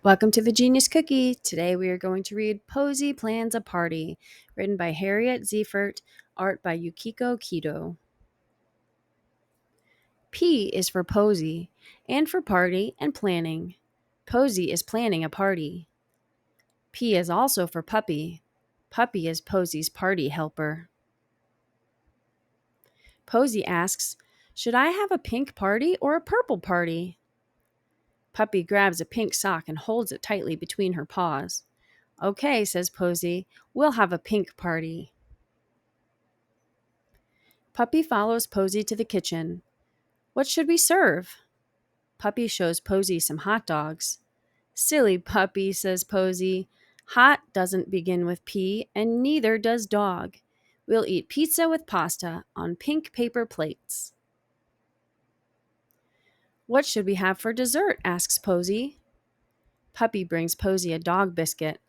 Welcome to the Genius Cookie. Today we are going to read Posey Plans a Party, written by Harriet Ziefert, art by Yukiko Kido. P is for Posey, and for party and planning. Posey is planning a party. P is also for Puppy. Puppy is Posey's party helper. Posey asks, "Should I have a pink party or a purple party?" Puppy grabs a pink sock and holds it tightly between her paws. "Okay," says Posey, "we'll have a pink party." Puppy follows Posey to the kitchen. "What should we serve?" Puppy shows Posey some hot dogs. "Silly puppy," says Posey. "Hot doesn't begin with P, and neither does dog. We'll eat pizza with pasta on pink paper plates." "What should we have for dessert?" asks Posey. Puppy brings Posey a dog biscuit.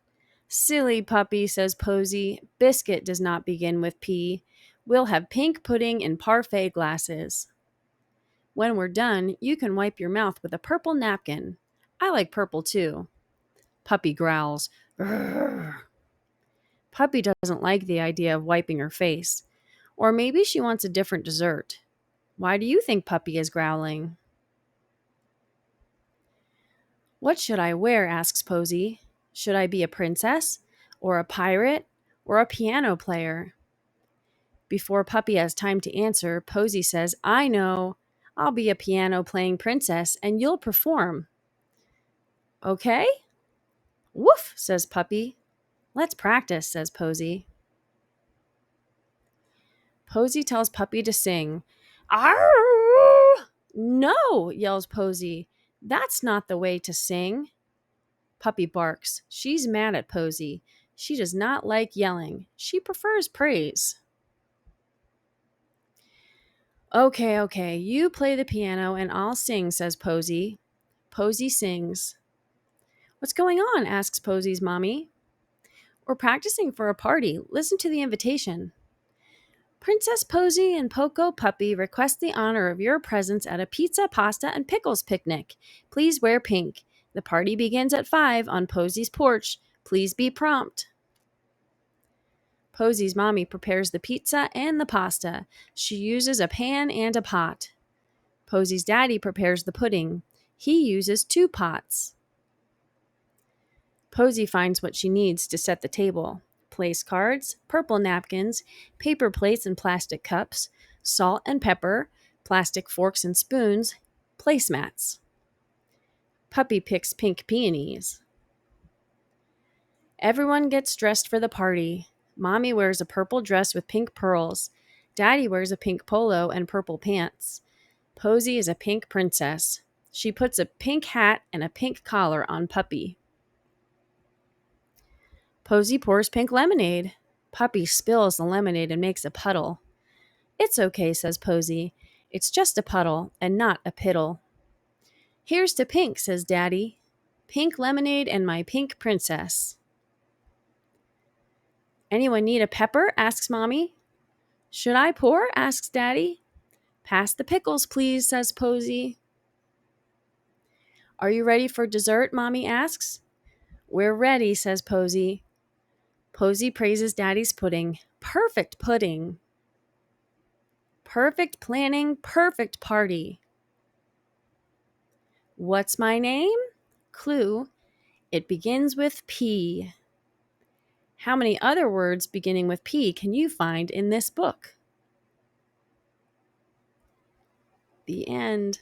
"Silly puppy," says Posey. "Biscuit does not begin with P. We'll have pink pudding in parfait glasses. When we're done, you can wipe your mouth with a purple napkin. I like purple too." Puppy growls. "Grrr." Puppy doesn't like the idea of wiping her face. Or maybe she wants a different dessert. Why do you think Puppy is growling? "What should I wear?" asks Posey. "Should I be a princess? Or a pirate? Or a piano player?" Before Puppy has time to answer, Posey says, "I know. I'll be a piano playing princess and you'll perform." "Okay?" "Woof," says Puppy. "Let's practice," says Posey. Posey tells Puppy to sing. "Arr!" "No," yells Posey. "That's not the way to sing." Puppy barks. She's mad at Posey. She does not like yelling. She prefers praise. Okay, you play the piano and I'll sing," says Posey. Posey sings. "What's going on?" asks Posey's mommy. "We're practicing for a party. Listen to the invitation. Princess Posey and Poco Puppy request the honor of your presence at a pizza, pasta, and pickles picnic. Please wear pink. The party begins at 5 on Posey's porch. Please be prompt." Posey's mommy prepares the pizza and the pasta. She uses a pan and a pot. Posey's daddy prepares the pudding. He uses 2 pots. Posey finds what she needs to set the table: place cards, purple napkins, paper plates and plastic cups, salt and pepper, plastic forks and spoons, placemats. Puppy picks pink peonies. Everyone gets dressed for the party. Mommy wears a purple dress with pink pearls. Daddy wears a pink polo and purple pants. Posey is a pink princess. She puts a pink hat and a pink collar on Puppy. Posey pours pink lemonade. Puppy spills the lemonade and makes a puddle. "It's okay," says Posey. "It's just a puddle and not a piddle." "Here's to pink," says Daddy. "Pink lemonade and my pink princess." "Anyone need a pepper?" asks Mommy. "Should I pour?" asks Daddy. "Pass the pickles, please," says Posey. "Are you ready for dessert?" Mommy asks. "We're ready," says Posey. Posey praises Daddy's pudding. Perfect pudding. Perfect planning, perfect party. What's my name? Clue: it begins with P. How many other words beginning with P can you find in this book? The end.